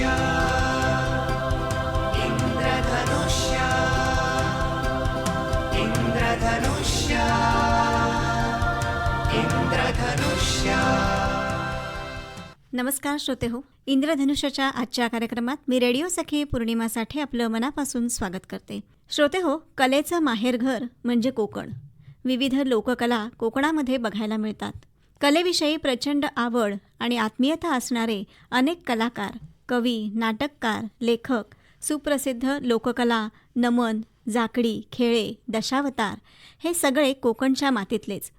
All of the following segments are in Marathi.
इंद्रधनुष्य इंद्रधनुष्य इंद्रधनुष्य इंद्रधनुष्य. नमस्कार श्रोते हो, इंद्रधनुष्याच्या आजच्या कार्यक्रमात मी रेडिओ सखी पौर्णिमा साठे आपलं मनापासून स्वागत करते. श्रोते हो, कलेचं माहेरघर म्हणजे कोकण. विविध लोककला कोकणामध्ये बघायला मिळतात. कलेविषयी प्रचंड आवड आणि आत्मीयता असणारे अनेक कलाकार, कवी, नाटककार, लेखक, सुप्रसिद्ध लोककला, नमन, जाकडी, खेळे, दशावतार हे सगळे कोकणच्या मातीतलेच.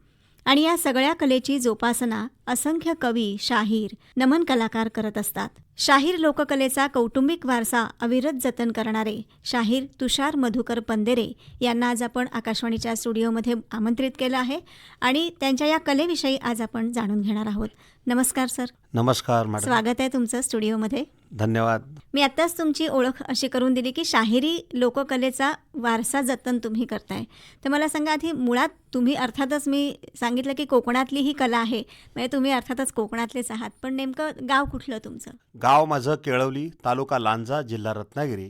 आणि या सगळ्या कलेची जोपासना असंख्य कवी, शाहीर, नमन कलाकार करत असतात. शाहीर लोककलेचा कौटुंबिक वारसा अविरत जतन करणारे शाहीर तुषार मधुकर पंदेरे यांना आज आपण आकाशवाणीच्या स्टुडिओमध्ये आमंत्रित केलं आहे आणि त्यांच्या या कलेविषयी आज आपण जाणून घेणार आहोत. नमस्कार सर. नमस्कार मॅडम. स्वागत आहे तुमचं स्टुडिओमध्ये. धन्यवाद. मी आत्ताच तुमची ओळख अशी करून दिली की शाहिरी लोककलेचा वारसा जतन तुम्ही करताय. तर मला सांगा आधी, मुळात तुम्ही अर्थातच मी सांगितलं की कोकणातली ही कला आहे, म्हणजे तुम्ही अर्थातच कोकणातलेच आहात, पण नेमकं गाव कुठलं तुमचं? गाव माझं केळवली, तालुका लांजा, जिल्हा रत्नागिरी.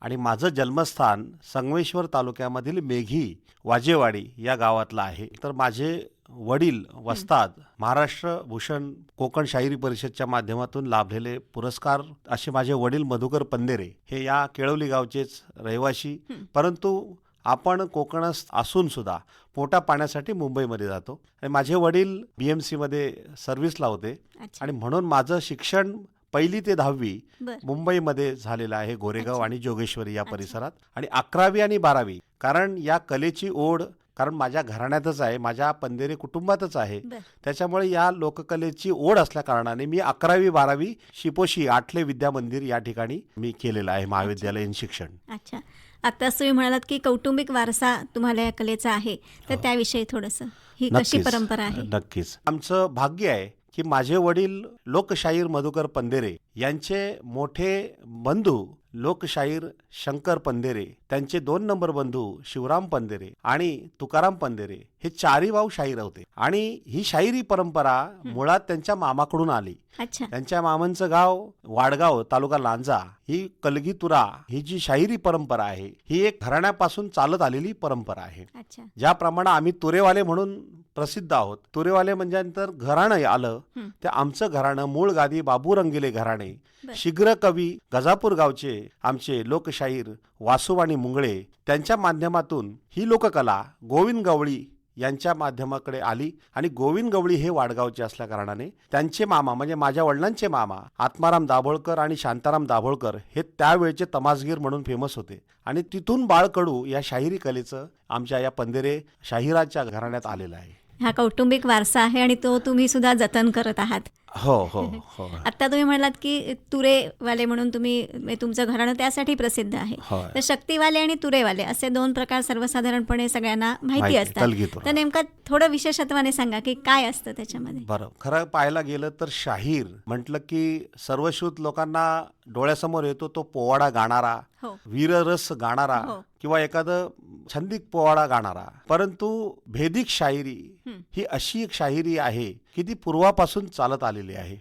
आणि माझं जन्मस्थान संगमेश्वर तालुक्यामधील मेघी वाजेवाडी या गावातलं आहे. तर माझे वडील वस्ताद महाराष्ट्र भूषण कोकण शाहिरी परिषदच्या माध्यमातून लाभलेले पुरस्कार असे माझे वडील मधुकर पंदेरे हे या केळवली गावचेच रहिवाशी. परंतु आपण कोकणस्थ असून सुद्धा पोटा पाण्यासाठी मुंबईमध्ये जातो. आणि माझे वडील BMC मध्ये सर्व्हिसला होते आणि म्हणून माझं शिक्षण 1ली ते 10वी मुंबईमध्ये झालेलं आहे, गोरेगाव आणि जोगेश्वरी या परिसरात. आणि 11वी आणि 12वी कारण या कलेची ओढ कारण माझ्या घराण्यातच आहे, माझ्या पंदेरे कुटुंबातच आहे, त्याच्यामुळे या लोककलेची ओढ असल्या कारणाने मी 11वी 12वी शिपोशी आठले विद्या मंदिर या ठिकाणी मी केलेलं आहे महाविद्यालयीन शिक्षण. अच्छा, आत्ताच तुम्ही म्हणालात की कौटुंबिक वारसा तुम्हाला या कलेचा आहे, तर त्याविषयी थोडंसं, ही कशी परंपरा आहे? नक्कीच. आमचं भाग्य आहे की माझे वडील लोकशाहीर मधुकर पंदेरे यांचे मोठे बंधू लोकशाहीर शंकर पंदेरे, त्यांचे 2 नंबर बंधू शिवराम पंदेरे आणि तुकाराम पंदेरे हे 4ही भाऊ शाहीर होते. आणि ही शाहिरी परंपरा मुळात त्यांच्या मामाकडून आली. त्यांच्या मामांचं गाव वाडगाव, तालुका लांजा. ही कलगीतुरा ही जी शाहिरी परंपरा आहे ही एक घराण्यापासून चालत आलेली परंपरा आहे. ज्याप्रमाणे आम्ही तुरेवाले म्हणून प्रसिद्ध आहोत. तुरेवाले म्हणजे नंतर घराणं आलं, ते आमचं घराणं मूळ गादी बाबू रंगिले घराणे. शीघ्र कवी गजापूर गावचे आमचे लोकशाहीर वासुवाणी मुंगळे, त्यांच्या माध्यमातून ही लोककला गोविंद गवळी यांच्या माध्यमाकडे आली. आणि गोविंद गवळी हे वाडगावचे असल्या कारणाने त्यांचे मामा म्हणजे माझ्या वडिलांचे मामा आत्माराम दाभोळकर आणि शांताराम दाभोळकर हे त्यावेळचे तमासगीर म्हणून फेमस होते. आणि तिथून बाळकडू या शाहिरी कलेचं आमच्या या पंदेरे शाहिराच्या घराण्यात आलेलं आहे. हा कौटुंबिक वारसा आहे आणि तो तुम्ही सुद्धा जतन करत आहात. हो हो हो. आता तुम्ही म्हणालात की तुरेवाले म्हणून तुम्ही, तुमचं घराणं त्यासाठी प्रसिद्ध आहे. तर शक्तीवाले आणि तुरेवाले असे 2 प्रकार सर्वसाधारणपणे सगळ्यांना माहिती असतात. तर नेमकं थोडं विशेषत्वाने सांगा की काय असतं त्याच्यामध्ये. बरं, खरं पाहायला गेलं तर शाहीर म्हटलं की सर्वश्रुत लोकांना डोळ्यासमोर येतो तो पोवाडा गाणारा, वीररस गाणारा किंवा एखादं छंदिक पोवाडा गाणारा. परंतु भेदिक शाहिरी ही अशी एक शाहिरी आहे की ती पूर्वापासून चालत आलेली आहे.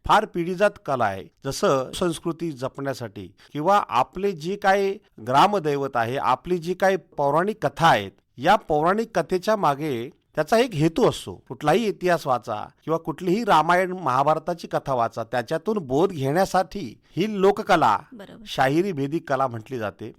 फार पिढीजात कला आहे. जसं संस्कृती जपण्यासाठी किंवा आपले जे काही ग्रामदैवत आहे, आपली जी काही पौराणिक कथा आहेत, या पौराणिक कथेच्या मागे त्याचा एक हेतू असतो. कुठलाही इतिहास वाचा किंवा कुठलीही रामायण महाभारताची कथा वाचा, त्याच्यातून बोध घेण्यासाठी ही लोककला शाहिरी भेदिक कला म्हटली जाते.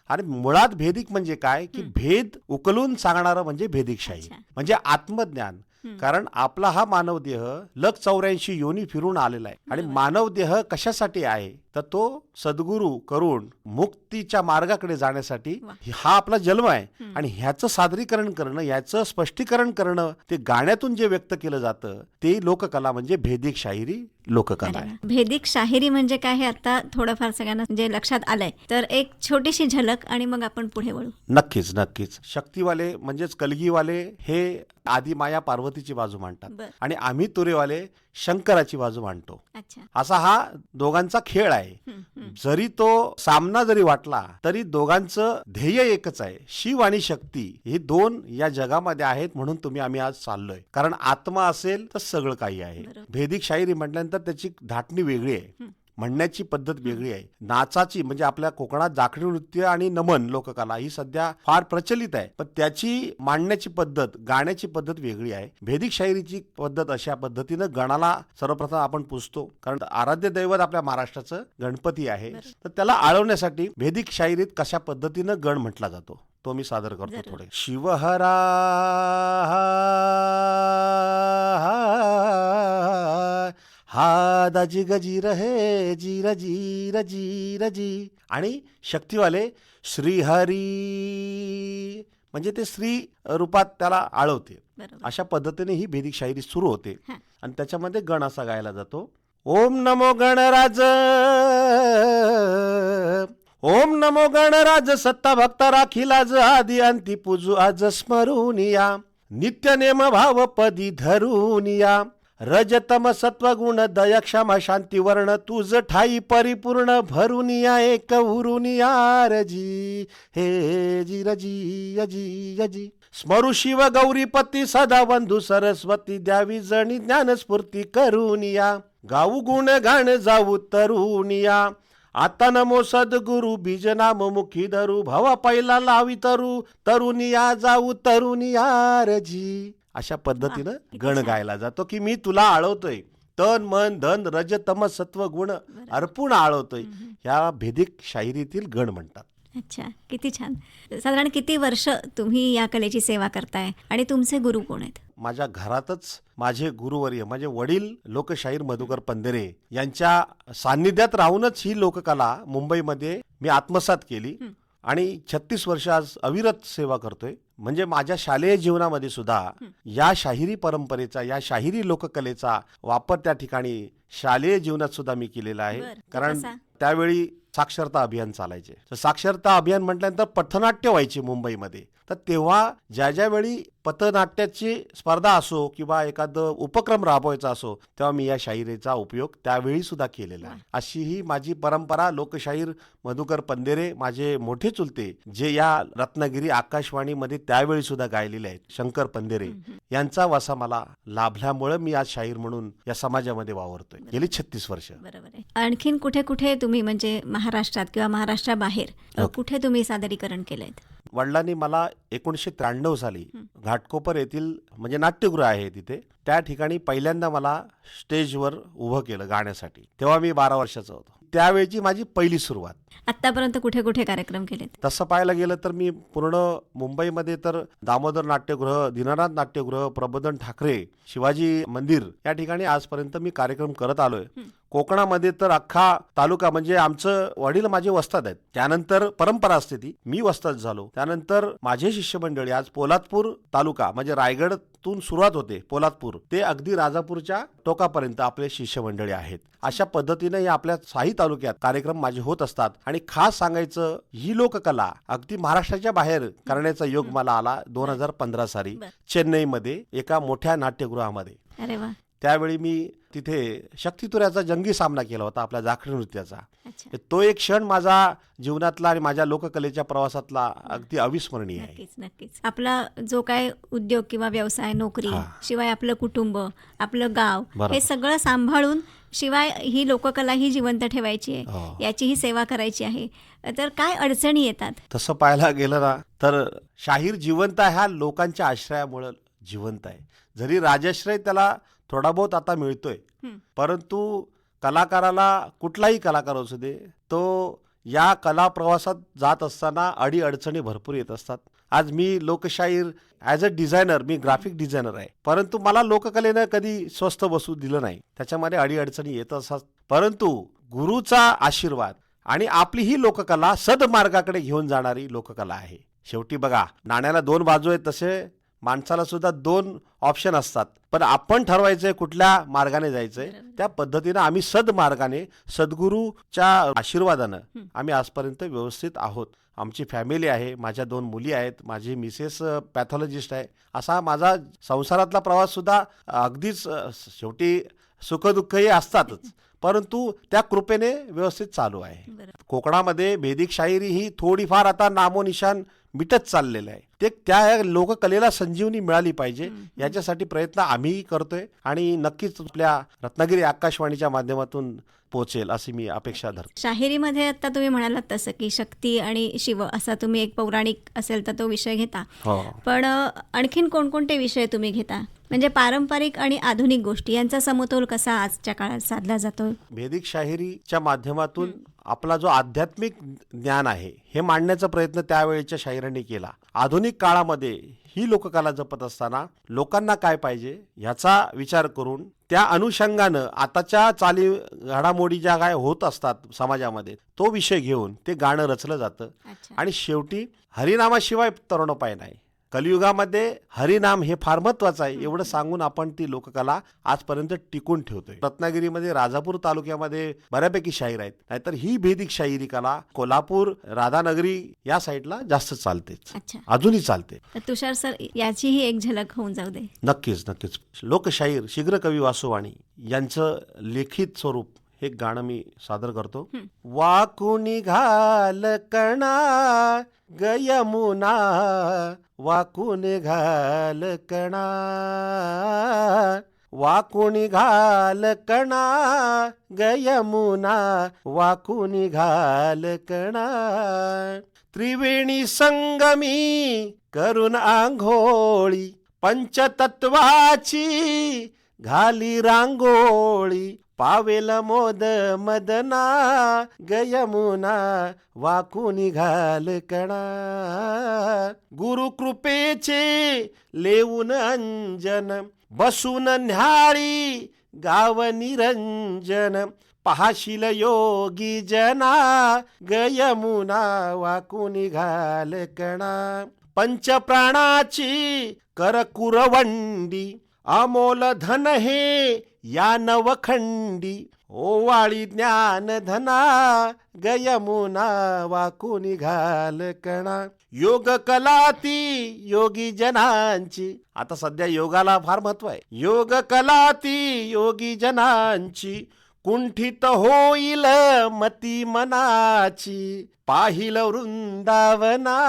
आणि मुळात भेदिक म्हणजे काय की भेद उकलून सांगणारं म्हणजे भेदिक शाहीर, म्हणजे आत्मज्ञान. कारण आपला हा मानव देह 184 योनी फिरून आलेला आहे. आणि मानव देह कशासाठी आहे तर तो सद्गुरू करून मुक्तीच्या मार्गाकडे जाण्यासाठी हा आपला जन्म आहे. आणि ह्याचं सादरीकरण करणं, ह्याचं स्पष्टीकरण करणं, ते गाण्यातून जे व्यक्त केलं जातं ते लोककला म्हणजे भेदिक शाहिरी लोककला आहे. भेदिक शाहिरी म्हणजे काय हे आता थोडंफार सगळ्यांना जे लक्षात आलंय, तर एक छोटीशी झलक आणि मग आपण पुढे वळू. नक्कीच नक्कीच. शक्तीवाले म्हणजेच कलगीवाले हे आदी माया पार्वतीची बाजू मांडतात आणि आम्ही तुरेवाले शंकराची बाजू मांडतो. असा हा दोघांचा खेळ आहे. जरी तो सामना जरी वाटला तरी दोघांचं ध्येय एकच आहे, शिव आणि शक्ती हे 2 या जगामध्ये आहेत. म्हणून आम्ही आज चाललोय. कारण आत्मा असेल तर सगळं काही आहे. भेदिक शाहिरी म्हटल्यानंतर त्याची धाटणी वेगळी आहे. म्हणण्याची पद्धत वेगळी आहे. नाचाची म्हणजे आपल्या कोकणात जाखडी नृत्य आणि नमन लोककला ही सध्या फार प्रचलित आहे, पण त्याची मांडण्याची पद्धत, गाण्याची पद्धत वेगळी आहे. भेदिक शायरीची पद्धत अशा पद्धतीनं गणाला सर्वप्रथम आपण पुजतो, कारण आराध्य दैवत आपल्या महाराष्ट्राचं गणपती आहे. तर त्याला आळवण्यासाठी भेदिक शायरीत कशा पद्धतीनं गण म्हटला जातो तो मी सादर करतो थोडे. शिवहरा हा दाजी गजीर हे जीर जीर जीर जी, आणि शक्तिवाले श्रीहरी म्हणजे ते श्री रूपात त्याला आळवते. अशा पद्धतीने ही भेदिक शायरी सुरू होते आणि त्याच्यामध्ये गण असा गायला जातो. ओम नमो गणराज, ओम नमो गणराज, सत्ता भक्त राखीलाज, आदि अंती पूजू आज स्मरूनिया, नित्य नेम भाव पदी धरूनिया, रजतम सत्वगुण दया क्षमा शांती वर्ण, तुझ ठाई परिपूर्ण भरूनिया, एक उरुनिया रजी हे जी रजी यजी यजी, स्मरू शिव गौरीपती सदा बंधू सरस्वती, द्यावी जणी ज्ञान स्फूर्ती करूनिया, गाऊ गुण गाण जाऊ तरुनिया, आता नमो सद्गुरु बीज नाम मुखी धरू, भव पहिला लावी तरुनिया जाऊ तरुनिया रजी. अशा पद्धतीनं गण गायला जातो की मी तुला आळवतोय, तन मन धन रज तम सत्व गुण अर्पून आळवतोय. या भेदिक शायरीतील गण म्हणतात. अच्छा, किती छान. साधारण किती वर्ष तुम्ही या कलेची सेवा करताय आणि तुमचे गुरु कोण आहेत? माझ्या घरातच माझे गुरुवर्य म्हणजे वडील लोकशाहीर मधुकर पंधरे यांच्या सान्निध्यात राहूनच ही लोककला मुंबईमध्ये मी आत्मसात केली आणि 36 वर्ष आज अविरत सेवा करतोय. म्हणजे माझ्या शालेय जीवनामध्ये सुद्धा या शाहिरी परंपरेचा, या शाहिरी लोककलेचा वापर त्या ठिकाणी शालेय जीवनात सुद्धा मी केलेला आहे. कारण त्यावेळी साक्षरता अभियान चालायचे. तर साक्षरता अभियान म्हटल्यानंतर पथनाट्य व्हायची मुंबईमध्ये. तर तेव्हा ज्या वेळी पथनाट्याची स्पर्धा असो किंवा एखादं उपक्रम राबवायचा असो, तेव्हा मी या शाहिरीचा उपयोग त्यावेळी सुद्धा केलेला आहे. अशी ही माझी परंपरा. लोकशाहीर मधुकर पंधरे माझे मोठे चुलते, जे या रत्नागिरी आकाशवाणीमध्ये त्यावेळी सुद्धा गायलेले आहेत, शंकर पंधरे यांचा वसा मला लाभल्यामुळे मी आज शाहीर म्हणून या समाजामध्ये वावरतोय गेली 36 वर्ष. बरोबर आहे. आणखीन कुठे कुठे तुम्ही म्हणजे महाराष्ट्रात किंवा महाराष्ट्राबाहेर कुठे तुम्ही सादरीकरण केलंय? वडिलांनी मला 1993 साली घाटकोपर येथील म्हणजे नाट्यगृह आहे तिथे, त्या ठिकाणी पहिल्यांदा मला स्टेजवर उभं केलं गाण्यासाठी. तेव्हा मी 12 वर्षाचा होतो. त्यावेळची माझी पहिली सुरुवात. आतापर्यंत कुठे कुठे कार्यक्रम केलेत? तसं पाहायला गेलं तर मी पूर्ण मुंबईमध्ये तर दामोदर नाट्यगृह, दीनानाथ नाट्यगृह, प्रबोधन ठाकरे, शिवाजी मंदिर या ठिकाणी आजपर्यंत मी कार्यक्रम करत आलोय. कोकणामध्ये तर अख्खा तालुका म्हणजे आमचं वडील माझे वस्ताद आहेत. त्यानंतर परंपरा असते ती, मी वस्ताद झालो. त्यानंतर माझे शिष्यमंडळी आज पोलादपूर तालुका म्हणजे रायगडतून सुरुवात होते पोलादपूर ते अगदी राजापूरच्या टोकापर्यंत आपले शिष्यमंडळी आहेत. अशा पद्धतीने या आपल्या 6 तालुक्यात कार्यक्रम माझे होत असतात. आणि खास सांगायचं, ही लोककला अगदी महाराष्ट्राच्या बाहेर करण्याचा योग मला आला 2015 साली चेन्नईमध्ये एका मोठ्या नाट्यगृहामध्ये. अरे वा. त्यावेळी मी तिथे शक्तितुऱ्याचा जंगी सामना केला होता आपल्या जाखडी नृत्याचा. तो एक क्षण माझा जीवनातला आणि माझ्या लोककलेच्या प्रवासातला अगदी अविस्मरणीय आहे. नक्कीच नक्कीच. आपला जो काय उद्योग किंवा व्यवसाय, नोकरी शिवाय आपलं कुटुंब, आपलं गाव, हे सगळं सांभाळून शिवाय ही लोककला ही जिवंत ठेवायची आहे, याची ही सेवा करायची आहे, तर काय अडचणी येतात? तसं पाहायला गेलं ना तर शाहीर जिवंत आहे हा लोकांच्या आश्रयामुळे जिवंत आहे. जरी राजाश्रय त्याला थोडा बहुत आता मिळतोय, परंतु कलाकाराला, कुठलाही कलाकार असू दे, तो या कला प्रवासात जात असताना अडी अडचणी भरपूर येत असतात. आज मी लोकशाहीर as a designer, me graphic designer आहे, परंतु मला लोककलेनं कधी स्वस्थ बसू दिलं नाही. त्याच्यामध्ये अडी अडचणी येत असतात, परंतु गुरुचा आशीर्वाद आणि आपली ही लोककला सदमार्गाकडे घेऊन जाणारी लोककला आहे. शेवटी बघा, नाण्याला 2 बाजू आहेत, तसे माणसाला सुद्धा 2 ऑप्शन असतात, पण आपण ठरवायचंय कुठल्या मार्गाने जायचंय. त्या पद्धतीनं आम्ही सदमार्गाने, सद्गुरूच्या आशीर्वादानं आम्ही आजपर्यंत व्यवस्थित आहोत. आमची फॅमिली आहे, माझ्या 2 मुली आहेत, माझी मिसेस पॅथॉलॉजिस्ट आहे. असा माझा संसारातला प्रवास सुद्धा अगदीच, शेवटी सुखदुःखही असतातच, परंतु त्या कृपेने व्यवस्थित चालू आहे. कोकणामध्ये भेदिक शाहिरी ही थोडीफार आता नामोनिशान मिटत चाललेलं आहे. ते त्या लोककलेला संजीवनी मिळाली पाहिजे याच्यासाठी प्रयत्न आम्हीही करतोय आणि नक्कीच आपल्या रत्नागिरी आकाशवाणीच्या माध्यमातून पोहोचेल अशी मी अपेक्षा धरतो. शाहिरीमध्ये आता तुम्ही म्हणालात तसं की शक्ती आणि शिव असा तुम्ही एक पौराणिक असेल तर तो विषय घेता, हो. पण आणखीन कोणकोणते विषय तुम्ही घेता? म्हणजे पारंपरिक आणि आधुनिक गोष्टी यांचा समतोल कसा आजच्या काळात साधला जातो? वेदिक शाहिरीच्या माध्यमातून आपला जो आध्यात्मिक ज्ञान आहे हे मांडण्याचा प्रयत्न त्यावेळेच्या शाहिरांनी केला. आधुनिक काळामध्ये ही लोककला जपत असताना लोकांना काय पाहिजे ह्याचा विचार करून त्या अनुषंगानं आताच्या चाली घडामोडी ज्या काय होत असतात समाजामध्ये तो विषय घेऊन ते गाणं रचलं जातं. आणि शेवटी हरिनामाशिवाय तरुणोपाय नाही. कलियुगामध्ये हरिनाम हे फार महत्वाचं आहे एवढं सांगून आपण ती लोककला आजपर्यंत टिकून ठेवतोय. रत्नागिरीमध्ये राजापूर तालुक्यामध्ये बऱ्यापैकी शाहीर आहेत, नाहीतर ही भेदिक शाहिरी कला कोल्हापूर राधानगरी या साईडला जास्त चालते, अजूनही चालते. तुषार सर, याचीही एक झलक होऊन जाऊ दे. नक्कीच नक्कीच. लोकशाहीर शीघ्र कवी वासुवाणी यांचं लिखित स्वरूप हे गाणं मी सादर करतो. वाकुनी घाल कणा गयमुना, वाकून घाल कणा, वाकून घाल कणा गयमुना, वाकून घाल कणा. त्रिवेणी संगमी करून आंघोळी, पंचतत्वाची घाली रांगोळी. पावेल मोद मदना गयमुना, वाकून घाल कणा. गुरु कृपेचे लेऊन अंजन, बसून न्याळी गाव निरंजन. पाहाशील योगी जना गयमुना, वाकून घाल कणा. पंचप्राणाची कर कुरवंडी, अमोल धन हे या नवखंडी. ओवाळी ज्ञान धना गयमुना, वाकून घाल कणा. योग कलाती योगी जनांची, आता सध्या योगाला फार महत्व आहे. योग कलाती योगी जनांची, कुंठित होईल मती मनाची. पाहिल वृंदावना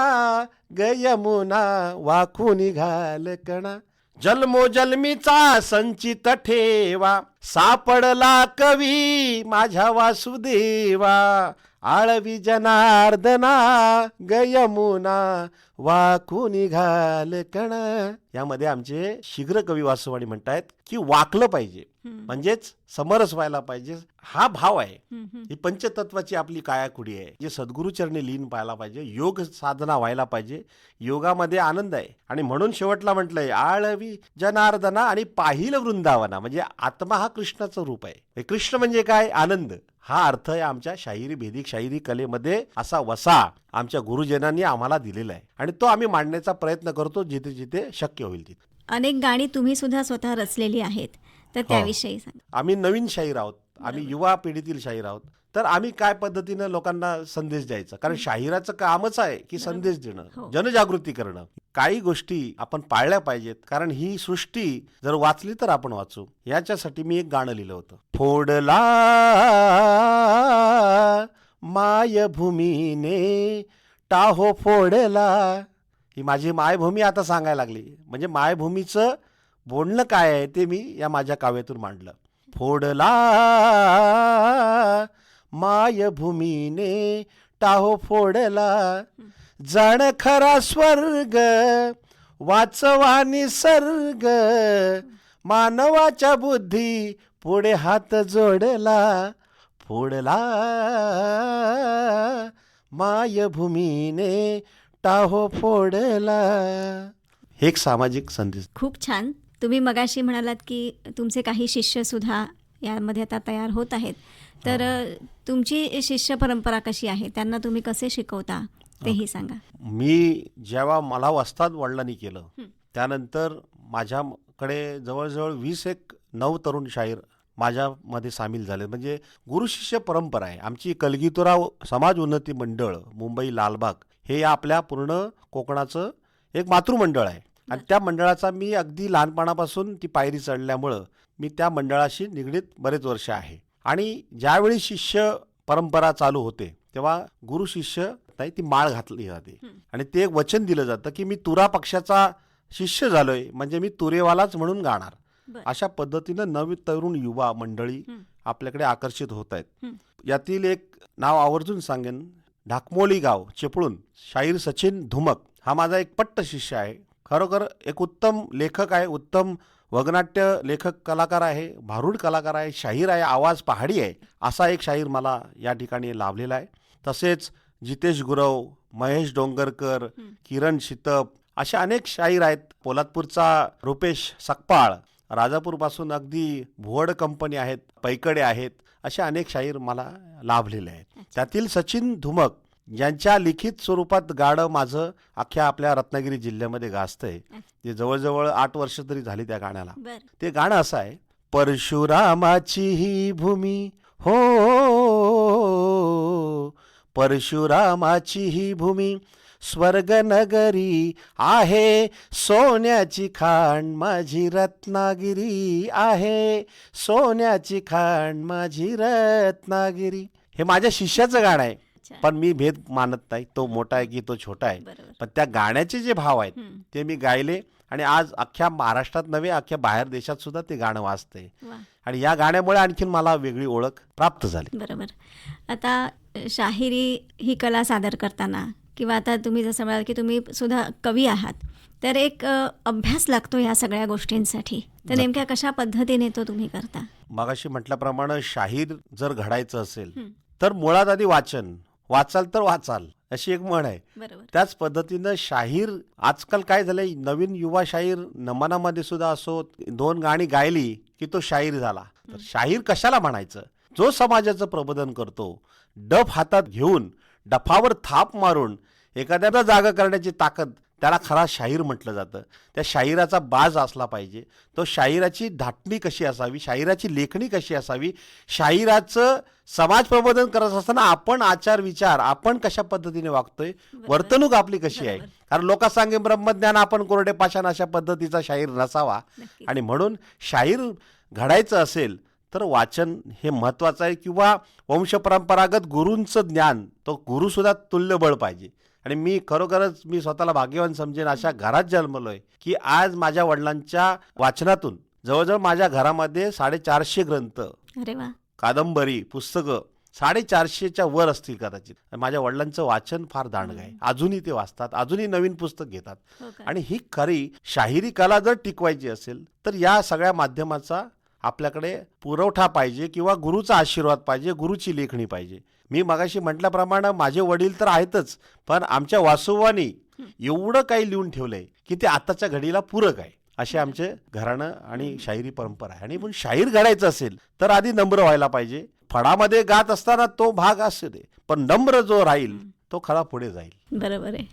गयमुना, वाकून घाल कणा. जन्मोजन्मीचा संचित ठेवा, सापडला कवी माझ्या वासुदेवा. आळवी जनार्दना गयमुना, वाकून घाल कणा. यामध्ये आमचे शीघ्र कवी वासुवाणी म्हणतायत की वाकलं पाहिजे, म्हणजेच समरस व्हायला पाहिजे. हा भाव आहे. ही पंचतत्वाची आपली कायाकुडी आहे, जे सद्गुरुचरणी लीन पाहायला पाहिजे. योग साधना व्हायला पाहिजे. योगामध्ये आनंद आहे. आणि म्हणून शेवटला म्हटलंय आळवी जनार्दना आणि पाहिलं वृंदावना, म्हणजे आत्मा हा कृष्णाचं रूप आहे. कृष्ण म्हणजे काय? आनंद. हा अर्थ आहे आमच्या शाहिरी, भेदिक शाहिरी कलेमध्ये. असा वसा आमच्या गुरुजनांनी आम्हाला दिलेला आहे आणि तो आम्ही मांडण्याचा प्रयत्न करतो जिथे जिथे शक्य होईल तिथे. अनेक गाणी तुम्ही सुद्धा स्वतः रचलेली आहेत, तर त्याविषयी सांगा. आम्ही नवीन शाहीर आहोत, आम्ही युवा पिढीतील शाहीर आहोत. तर आम्ही काय पद्धतीनं लोकांना संदेश द्यायचा, कारण शाहिराचं कामच आहे की संदेश देणं, जनजागृती करणं. काही गोष्टी आपण पाळल्या पाहिजेत, कारण ही सृष्टी जर वाचली तर आपण वाचू. याच्यासाठी मी एक गाणं लिहिलं होतं. फोडला मायभूमीने टाहो फोडला. ही माझी मायभूमी आता सांगायला लागली, म्हणजे मायभूमीचं बोलणं काय आहे ते मी या माझ्या काव्यातून मांडलं. फोडला मायभूमीने टाहो फोडला, जाण खरा स्वर्ग वाचवा निसर्ग. मानवाच्या बुद्धी पुढे हात जोडला. फोडला मायभूमीने टाहो फोडला. हे एक सामाजिक संदेश. खूप छान. तुम्ही मगाशी म्हणालात की तुमचे काही शिष्य सुद्धा यामध्ये आता तयार होत आहेत, तर तुमची शिष्य परंपरा कशी आहे, त्यांना तुम्ही कसे शिकवता तेही सांगा. मी जेव्हा मला वस्ताद वडिलांनी केलं त्यानंतर माझ्याकडे जवळजवळ 20-9 तरुण शाहीर माझ्यामध्ये सामील झाले. म्हणजे गुरु शिष्य परंपरा आहे आमची. कलगीतुराव समाज उन्नती मंडळ मुंबई लालबाग हे आपल्या पूर्ण कोकणाचं एक मातृमंडळ आहे आणि त्या मंडळाचा मी अगदी लहानपणापासून ती पायरी चढल्यामुळं मी त्या मंडळाशी निगडीत बरेच वर्ष आहे. आणि ज्यावेळी शिष्य परंपरा चालू होते तेव्हा गुरु शिष्य नाही, ती माळ घातली जाते आणि ते एक वचन दिलं जातं की मी तुरा पक्षाचा शिष्य झालोय म्हणजे मी तुरेवालाच म्हणून गाणार. अशा पद्धतीनं नवी तरुण युवा मंडळी आपल्याकडे आकर्षित होत आहेत. यातील एक नाव आवर्जून सांगेन, ढाकमोली गाव चिपळूण, शाहीर सचिन धुमक हा माझा एक पट्ट शिष्य आहे. खरोखर एक उत्तम लेखक आहे, उत्तम वगनाट्य लेखक कलाकार आहे, भारूड कलाकार आहे, शाहीर आहे, आवाज पहाडी आहे. असा एक शाहीर मला या ठिकाणी लाभलेला आहे. तसेच जितेश गुरव, महेश डोंगरकर, किरण शितप असे अनेक शाहीर आहेत. पोलादपूरचा रुपेश सकपाळ, राजापूरपासून अगदी भुवड कंपनी आहेत, पैकडे आहेत, असे अनेक शाहीर मला लाभलेले आहेत. त्यातील सचिन धुमक यांच्या लिखित स्वरूपात गाणं माझं अख्ख्या आपल्या रत्नागिरी जिल्ह्यामध्ये गाजतंय. ते जवळजवळ 8 वर्ष तरी झाली त्या गाण्याला. ते गाणं असं आहे, परशुरामाची ही भूमी हो, परशुरामाची ही भूमी स्वर्ग नगरी आहे, सोन्याची खाण माझी रत्नागिरी आहे, सोन्याची खाण माझी रत्नागिरी. हे माझ्या शिष्याचं गाणं आहे, पण मी भेद मानत नाही, तो मोठा आहे की तो छोटा आहे. पण त्या गाण्याचे जे भाव आहेत ते मी गायले आणि आज अख्ख्या महाराष्ट्रात नव्हे, अख्ख्या बाहेर देशात सुद्धा ते गाणं वाजते आणि या गाण्यामुळे आणखीन मला वेगळी ओळख प्राप्त झाली. बरोबर. आता शाहिरी ही कला सादर करताना किंवा आता तुम्ही जसं म्हणाल की तुम्ही सुद्धा कवी आहात, तर एक अभ्यास लागतो या सगळ्या गोष्टींसाठी. तर नेमक्या कशा पद्धतीने तो तुम्ही करता? मगाशी म्हटल्याप्रमाणे शाहीर जर घडायचं असेल तर मुळात आधी वाचन, वाचाल तर वाचाल अशी एक म्हण आहे. त्याच पद्धतीनं शाहीर आजकाल काय झालंय, नवीन युवा शाहीर नमनामध्ये सुद्धा असो 2 गाणी गायली की तो शाहीर झाला. तर शाहीर कशाला म्हणायचं? जो समाजाचं प्रबोधन करतो, डफ हातात घेऊन डफावर थाप मारून एखाद्याला जागा करण्याची ताकद, त्याला खरा शाहीर म्हटलं जातं. त्या शाहिराचा बाज असला पाहिजे, तो शाहिराची धाटणी कशी असावी, शाहिराची लेखणी कशी असावी, शाहिराचं समाज प्रबोधन करत असताना आपण आचार विचार आपण कशा पद्धतीने वागतोय, वर्तणूक आपली कशी आहे. कारण लोक सांगे ब्रह्मज्ञान आपण कोरडे पाषाण अशा पद्धतीचा शाहीर नसावा. आणि म्हणून शाहीर घडायचं असेल तर वाचन हे महत्वाचं आहे, किंवा वंशपरंपरागत गुरूंचं ज्ञान, तो गुरु सुद्धा तुल्यबळ पाहिजे. आणि मी खरोखरच मी स्वतःला भाग्यवान समजेन अशा घरात जन्मलोय की आज माझ्या वडिलांच्या वाचनातून जवळजवळ माझ्या घरामध्ये 450 ग्रंथ, कादंबरी, पुस्तकं 450च्या वर असतील कदाचित. माझ्या वडिलांचं वाचन फार दांडगं आहे, अजूनही ते वाचतात, अजूनही नवीन पुस्तक घेतात. आणि ही खरी शाहिरी कला जर टिकवायची असेल तर या सगळ्या माध्यमाचा आपल्याकडे पुरवठा पाहिजे, किंवा गुरुचा आशीर्वाद पाहिजे, गुरुची लेखणी पाहिजे. मी मगाशी म्हटल्याप्रमाणे माझे वडील तर आहेतच, पण आमच्या वासुवानी एवढं काही लिहून ठेवलंय की ते आताच्या घडीला पूरक आहे. असे आमचे घराणं आणि शाहिरी परंपरा आहे. आणि पण शाहीर घडायचं असेल तर आधी नम्र व्हायला पाहिजे. फडामध्ये गात असताना तो भाग असू दे, पण नम्र जो राहील तो खरा पुढे जाईल. बरोबर आहे.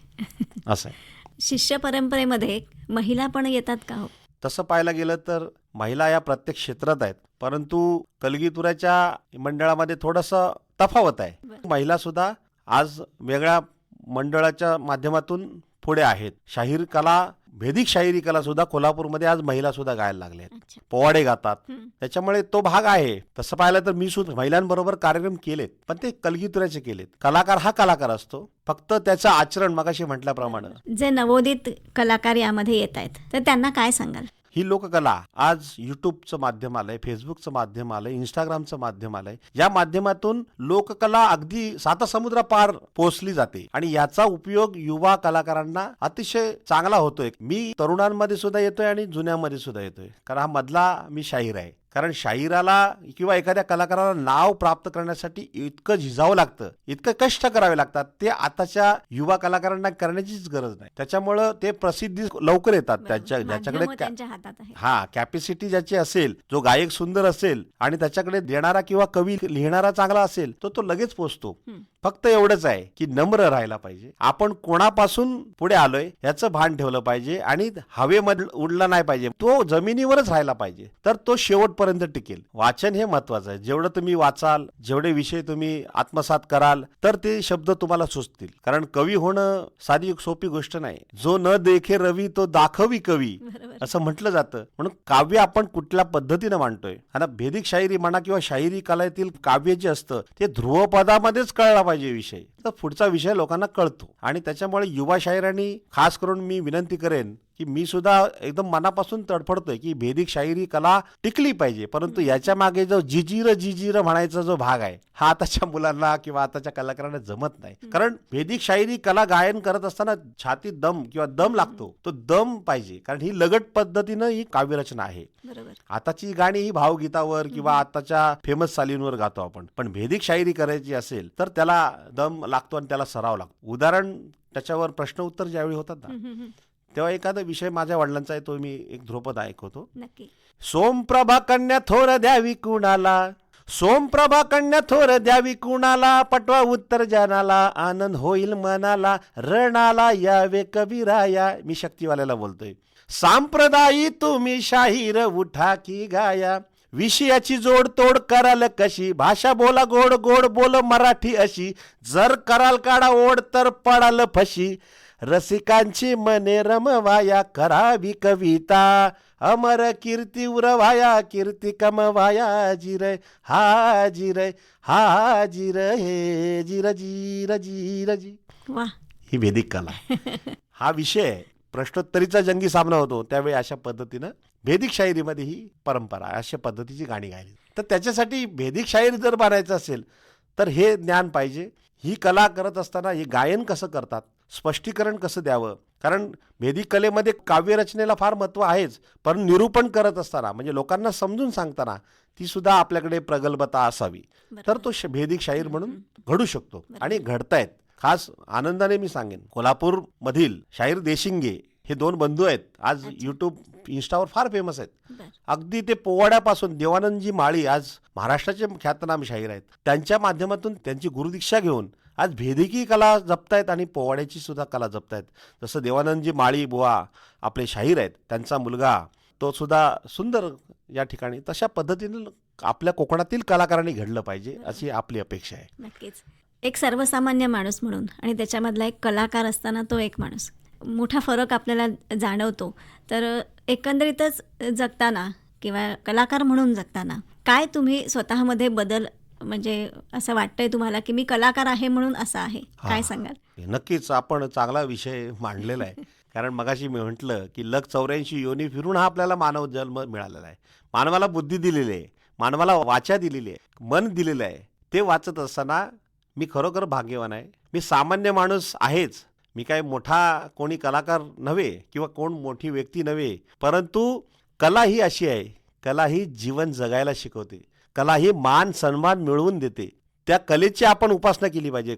असं आहे. शिष्य परंपरेमध्ये महिला पण येतात का हो? तसं पाहायला गेलं तर महिला या प्रत्येक क्षेत्रात आहेत, परंतु कलगीतुराच्या मंडळामध्ये थोडंसं तफावत आहे. महिला सुद्धा आज वेगळ्या मंडळाच्या माध्यमातून पुढे आहेत. शाहीर कला, भेदिक शाहिरी कला सुद्धा कोल्हापूरमध्ये आज महिला सुद्धा गायला लागल्या आहेत, पोवाडे गातात. त्याच्यामुळे तो भाग आहे. तसं पाहिलं तर मी सुद्धा महिलांबरोबर कार्यक्रम केलेत, पण ते कलगीतुराचे केलेत. कलाकार हा कलाकार असतो, फक्त त्याचं आचरण मगाशी म्हटल्याप्रमाणे. जे नवोदित कलाकार यामध्ये येत आहेत तर त्यांना काय सांगाल? ही लोककला आज युट्यूबचं माध्यम आलंय, फेसबुकचं माध्यम आलंय, इंस्टाग्रामचं माध्यम आलंय. या माध्यमातून लोककला अगदी 7 समुद्रापार पोहोचली जाते आणि याचा उपयोग युवा कलाकारांना अतिशय चांगला होतोय. मी तरुणांमध्ये सुद्धा येतोय आणि जुन्यामध्ये सुद्धा येतोय, कारण हा मधला मी शाहीर आहे. कारण शाहिराला किंवा एखाद्या कलाकाराला नाव प्राप्त करण्यासाठी इतकं झिजावं लागतं, इतकं कष्ट करावे लागतात, ते आताच्या युवा कलाकारांना करण्याचीच गरज नाही. त्याच्यामुळं ते प्रसिद्धी लवकर येतात. ज्याच्याकडे कॅपॅसिटी ज्याची असेल, जो गायक सुंदर असेल आणि त्याच्याकडे देणारा किंवा कवी लिहिणारा चांगला असेल, तो लगेच पोचतो. फक्त एवढंच आहे की नम्र राहायला पाहिजे. आपण कोणापासून पुढे आलोय याचं भान ठेवलं पाहिजे आणि हवेमध्ये उडला नाही पाहिजे, तो जमिनीवरच राहायला पाहिजे, तर तो शेवटपर्यंत टिकेल. वाचन हे महत्वाचं आहे. जेवढं तुम्ही वाचाल, जेवढे विषय तुम्ही आत्मसात कराल, तर ते शब्द तुम्हाला सुचतील. कारण कवी होणं साधी सोपी गोष्ट नाही. जो न देखे रवी तो दाखवी कवी असं म्हटलं जातं. म्हणून काव्य आपण कुठल्या पद्धतीनं मांडतोय. आणि भेदिक शाहिरी म्हणा किंवा शाहिरी कलेतील काव्य जे असतं ते ध्रुवपदामध्येच कळलं पाहिजे विषय, तर पुढचा विषय लोकांना कळतो. आणि त्याच्यामुळे युवा शाहिरांनी खास करून मी विनंती करेन की मी सुद्धा एकदम मनापासून तडफडतोय की भेदिक शाहिरी कला टिकली पाहिजे, परंतु याच्या मागे जो जिजीर म्हणायचा जो भाग आहे हा आताच्या मुलांना किंवा आताच्या कलाकारांना जमत नाही. कारण भेदिक शाहिरी कला गायन करत असताना छातीत दम किंवा दम लागतो, तो दम पाहिजे. कारण ही लगट पद्धतीनं ही काव्यरचना आहे. आताची गाणी ही भावगीतावर किंवा आताच्या फेमस चालींवर गातो आपण, पण भेदिक शाहिरी करायची असेल तर त्याला दम लागतो आणि त्याला सराव लागतो. उदाहरण त्याच्यावर प्रश्न उत्तर ज्यावेळी होतात ना, तेव्हा एखादा विषय माझ्या वडिलांचा आहे, तो मी एक ध्रुपद ऐकवतो. सोमप्रभा कन्या थोर द्यावी कुणाला, सोमप्रभा कन्या थोर द्यावी कुणाला, पटवा उत्तर जनाला, आनंद होईल मनाला, रणाला यावे कबीराया. मी शक्तीवाल्याला बोलतोय. सांप्रदायी तुम्ही शाहीर उठा की गाया, विषयाची जोड तोड कराल कशी, भाषा बोला गोड गोड बोल मराठी अशी, जर कराल काढा ओढ तर पडाल फशी, रसिकांची मने रमवाया करावी कविता, अमर कीर्ती उरवाया कीर्ती कमवाया, जिर हा जिर हा जिर हे जिर जीर जीर जी. ही भेदिक कला हा विषय प्रश्नोत्तरीचा जंगी सामना होतो त्यावेळी अशा पद्धतीनं भेदिक शाहिरीमध्ये ही परंपरा अशा पद्धतीची गाणी गायली. तर त्याच्यासाठी भेदिक शाहीर जर बनायचं असेल तर हे ज्ञान पाहिजे. ही कला करत असताना हे गायन कसं करतात, स्पष्टीकरण कसं द्यावं. कारण भेदिक कलेमध्ये काव्यरचनेला फार महत्त्व आहेच, पण निरूपण करत असताना म्हणजे लोकांना समजून सांगताना ती सुद्धा आपल्याकडे प्रगल्भता असावी, तर तो भेदिक शाहीर म्हणून घडू शकतो आणि घडतायत. खास आनंदाने मी सांगेन, कोल्हापूर मधील शाहीर देशिंगे हे दोन बंधू आहेत, आज युट्यूब इंस्टावर फार फेमस आहेत. अगदी ते पोवाड्यापासून देवानंदजी माळी आज महाराष्ट्राचे ख्यातनाम शाहीर आहेत, त्यांच्या माध्यमातून त्यांची गुरुदीक्षा घेऊन आज भेदिकी कला जपतायत आणि पोवाड्याची सुद्धा कला जपतायत. जसं देवानंदजी माळी बुवा आपले शाहीर आहेत, त्यांचा मुलगा तो सुद्धा सुंदर या ठिकाणी, तशा पद्धतीने आपल्या कोकणातील कलाकारांनी घडलं पाहिजे अशी आपली अपेक्षा आहे. नक्कीच. एक सर्वसामान्य माणूस म्हणून आणि त्याच्यामधला एक कलाकार असताना तो एक माणूस, मोठा फरक आपल्याला जाणवतो. तर एकंदरीतच जगताना किंवा कलाकार म्हणून जगताना काय तुम्ही स्वतःमध्ये बदल, म्हणजे असं वाटतंय तुम्हाला की मी कलाकार आहे म्हणून असं आहे, काय सांगाल? नक्कीच आपण चांगला विषय मांडलेला आहे. कारण मगाशी मी म्हटलं की लग 84 योनी फिरून हा आपल्याला मानव जन्म मिळालेला आहे. मानवाला बुद्धी दिलेली आहे, मानवाला वाचा दिलेली आहे, मन दिलेलं आहे. ते वाचत असताना मी खरोखर भाग्यवान आहे. मी सामान्य माणूस आहेच, मी काय मोठा कोणी कलाकार नव्हे किंवा कोण मोठी व्यक्ती नव्हे, परंतु कला ही अशी आहे, कला ही जीवन जगायला शिकवते, कला ही मान सन्मान मिळवून देते. त्या कलेची आपण उपासना केली पाहिजे.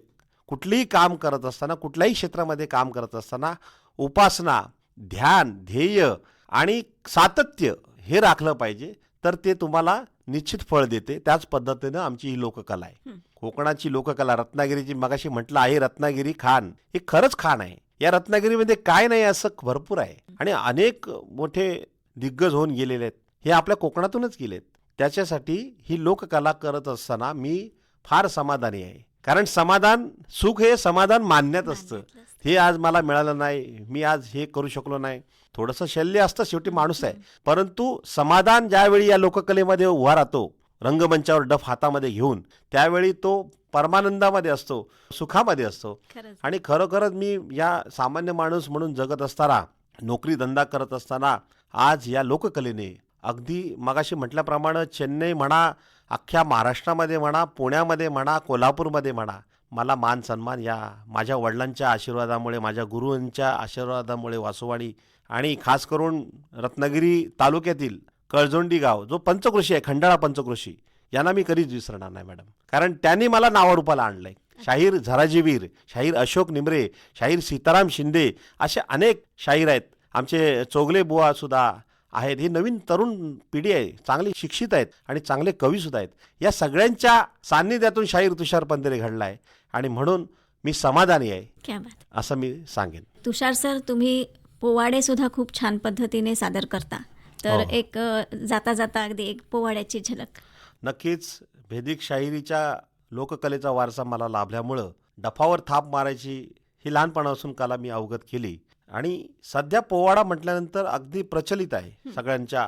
कुठलीही काम करत असताना, कुठल्याही क्षेत्रामध्ये काम करत असताना उपासना, ध्यान, ध्येय आणि सातत्य हे राखलं पाहिजे, तर ते तुम्हाला निश्चित फळ देते. त्याच पद्धतीनं आमची ही लोककला आहे, कोकणाची लोककला. रत्नागिरीची मगाशी म्हटलं आहे, रत्नागिरी खान हे खरंच खान आहे. या रत्नागिरीमध्ये काय नाही असं भरपूर आहे आणि अनेक मोठे दिग्गज होऊन गेलेले आहेत, हे आपल्या कोकणातूनच गेलेत. त्याच्यासाठी ही लोककला करत असताना मी फार समाधानी आहे. कारण समाधान, सुख हे समाधान मानण्यात असतं. हे आज मला मिळालं नाही, मी आज हे करू शकलो नाही, थोडंसं शल्य असतं, शेवटी माणूस आहे. परंतु समाधान ज्यावेळी या लोककलेमध्ये उभा राहतो, रंगमंचावर डफ हातामध्ये घेऊन, त्यावेळी तो परमानंदामध्ये असतो, सुखामध्ये असतो. आणि खरोखरच मी या सामान्य माणूस म्हणून जगत असताना, नोकरी धंदा करत असताना आज या लोककलेने अगदी मगाशी म्हटल्याप्रमाणे चेन्नई म्हणा, अख्ख्या महाराष्ट्रामध्ये म्हणा, पुण्यामध्ये म्हणा, कोल्हापूरमध्ये म्हणा, मला मान सन्मान या माझ्या वडिलांच्या आशीर्वादामुळे, माझ्या गुरूंच्या आशीर्वादामुळे वासोवाडी आणि खास करून रत्नागिरी तालुक्यातील कळजोंडी गाव जो पंचकृषी आहे, खंडाळा पंचकृषी, यांना मी कधीच विसरणार नाही मॅडम. कारण त्यांनी मला नावारूपाला आणलंय. शाहीर झराजीवीर, शाहीर अशोक निमरे, शाहीर सीताराम शिंदे, असे अनेक शाहीर आहेत. आमचे चोगले बुवा सुद्धा आहेत. ही नवीन तरुण पिढी आहे, चांगली शिक्षित आहेत आणि चांगले कवीसुद्धा आहेत. या सगळ्यांच्या सान्निध्यातून शाहीर तुषार पंधरे घडला आहे आणि म्हणून मी समाधानी आहे असं मी सांगेन. तुषार सर, तुम्ही पोवाडे सुद्धा खूप छान पद्धतीने सादर करता, तर एक जाता जाता अगदी एक पोवाड्याची झलक. नक्कीच. भेदिक शाहिरीच्या लोककलेचा वारसा मला लाभल्यामुळं डफावर थाप मारायची ही लहानपणापासून कला मी अवगत केली आणि सध्या पोवाडा म्हटल्यानंतर अगदी प्रचलित आहे सगळ्यांच्या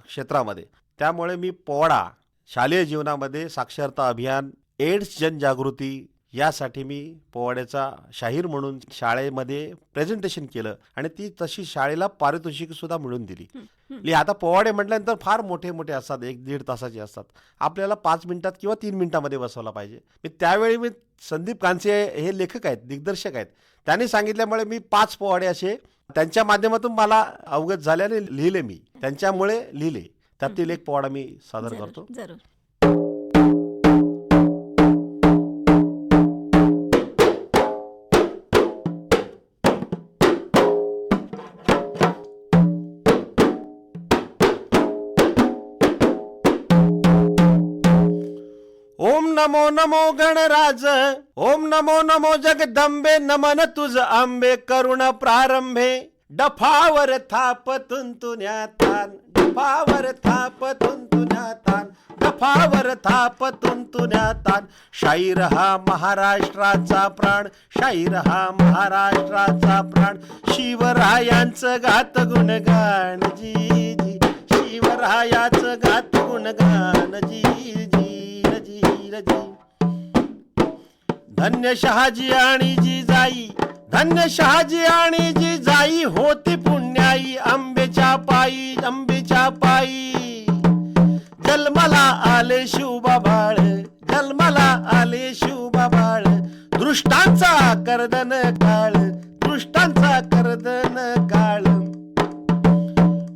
क्षेत्रामध्ये. त्यामुळे मी पोवाडा शालेय जीवनामध्ये साक्षरता अभियान, एड्स जनजागृती यासाठी मी पोवाड्याचा शाहीर म्हणून शाळेमध्ये प्रेझेंटेशन केलं आणि ती तशी शाळेला पारितोषिक सुद्धा मिळवून दिली. आता पोवाडे म्हटल्यानंतर फार मोठे मोठे असतात, 1-1.5 तासाचे असतात. आपल्याला 5 मिनिटात किंवा 3 मिनिटामध्ये बसवला पाहिजे. त्यावेळी मी संदीप कानसे हे लेखक आहेत, दिग्दर्शक आहेत, त्यांनी सांगितल्यामुळे मी 5 पोवाडे असे त्यांच्या माध्यमातून मला अवगत झाल्याने लिहिले. मी त्यांच्यामुळे लिहिले. त्यातील एक पोवाडा मी सादर करतो. जरूर. ओम नमो नमो गणराज, ओम नमो नमो जगदंबे, नमन तुझ आंबे करुण प्रारंभे. डफावर थाप तुंतुन्यातान, डफावर थाप तुंतुन्यातान, डफावर थाप तुंतुन्यातान. शाहीर हा महाराष्ट्राचा प्राण, शाहीर हा महाराष्ट्राचा प्राण. शिवरायांचं गात गुणगान जी जी, शिवरायाचं गात गुणगान जी जी जी जी. धन्य शहाजी आणि जिजाई, धन्य शहाजी आणि जिजाई, होती पुण्याई आंबेच्या पायी, आंबेच्या पायी. जन्माला आले शिवबाबाळ, जन्माला आले शिवबाबाळ. दृष्टांचा कर्दन काळ, दृष्टांचा कर्दन काळ.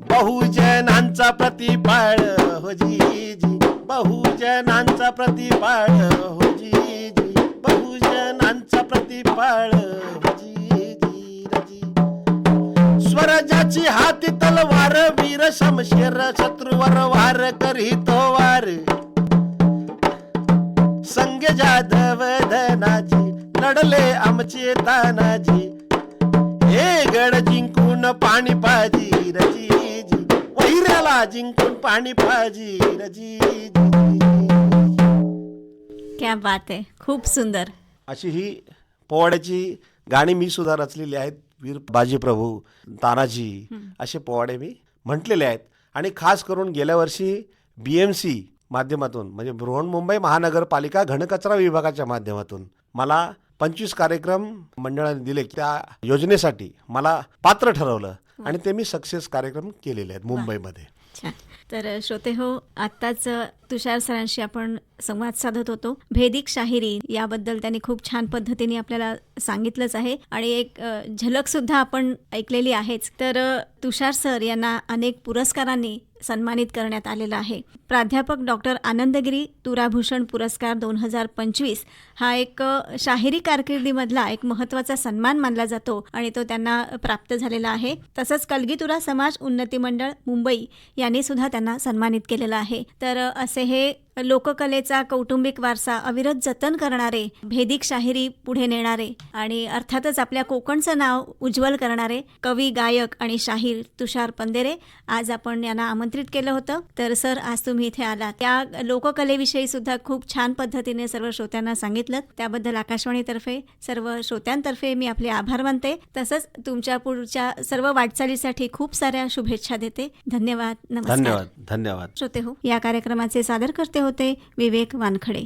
बहुजनांचा प्रतिपाळ हो जी जी, बहुजनांचा प्रतिपाळ हो जी जी, बहुजनांचा प्रतिपाळ हो जी जी जी. स्वराज्याची हाती तलवार, वीर शमशेर शत्रूवर वार करीतो वार. संग जाधव धनाजी, लढले आमचे तानाजी. हे गड जिंकून पाणी पाजी रजी जी, वैऱ्याला जिंकून पाणी पाजी रजी जी. क्या बात आहे, खूप सुंदर. अशी ही पोवाड्याची गाणी मी सुद्धा रचलेली आहेत. वीर बाजीप्रभू, तानाजी असे पोवाडे मी म्हटलेले आहेत. आणि खास करून गेल्या वर्षी BMC माध्यमातून म्हणजे बृहन्मुंबई महानगरपालिका घनकचरा विभागाच्या माध्यमातून मला 25 कार्यक्रम मंडळाने दिले. त्या योजनेसाठी मला पात्र ठरवलं आणि ते मी सक्सेस कार्यक्रम केलेले आहेत मुंबईमध्ये. छान. तर श्रोते हो, आत्ताच तुषार सरांशी आपण संवाद साधत होतो. भेदिक शाहिरी याबद्दल त्यांनी खूप छान पद्धतीने आपल्याला सांगितलंच आहे आणि एक झलक सुद्धा आपण ऐकलेली आहेच. तर तुषार सर यांना अनेक पुरस्कारांनी सन्मानित करण्यात आलेला आहे. प्राध्यापक डॉक्टर आनंदगिरी तुराभूषण पुरस्कार 2025 हा एक शाहिरी कारकिर्दीमधला एक महत्त्वाचा सन्मान मानला जातो आणि तो त्यांना प्राप्त झालेला आहे. तसंच कलगीतुरा समाज उन्नती मंडळ मुंबई यांनी सुद्धा त्यांना सन्मानित केलेलं आहे. तर असे हे लोककलेचा कौटुंबिक वारसा अविरत जतन करणारे, भेदिक शाहिरी पुढे नेणारे आणि अर्थातच आपल्या कोकणचं नाव उज्ज्वल करणारे कवी, गायक आणि शाहीर तुषार पंदेरे आज आपण यांना आमंत्रित केलं होतं. तर सर, आज तुम्ही इथे आलात. त्या लोककलेविषयी सुद्धा खूप छान पद्धतीने सर्व श्रोत्यांना सांगितलं. त्याबद्दल आकाशवाणीतर्फे सर्व श्रोत्यांतर्फे मी आपले आभार मानते. तसंच तुमच्या पुढच्या सर्व वाटचालीसाठी खूप साऱ्या शुभेच्छा देते. धन्यवाद. नमस्कार. धन्यवाद. धन्यवाद. श्रोते हो, या कार्यक्रमाचे सादर करते होते विवेक वानखडे.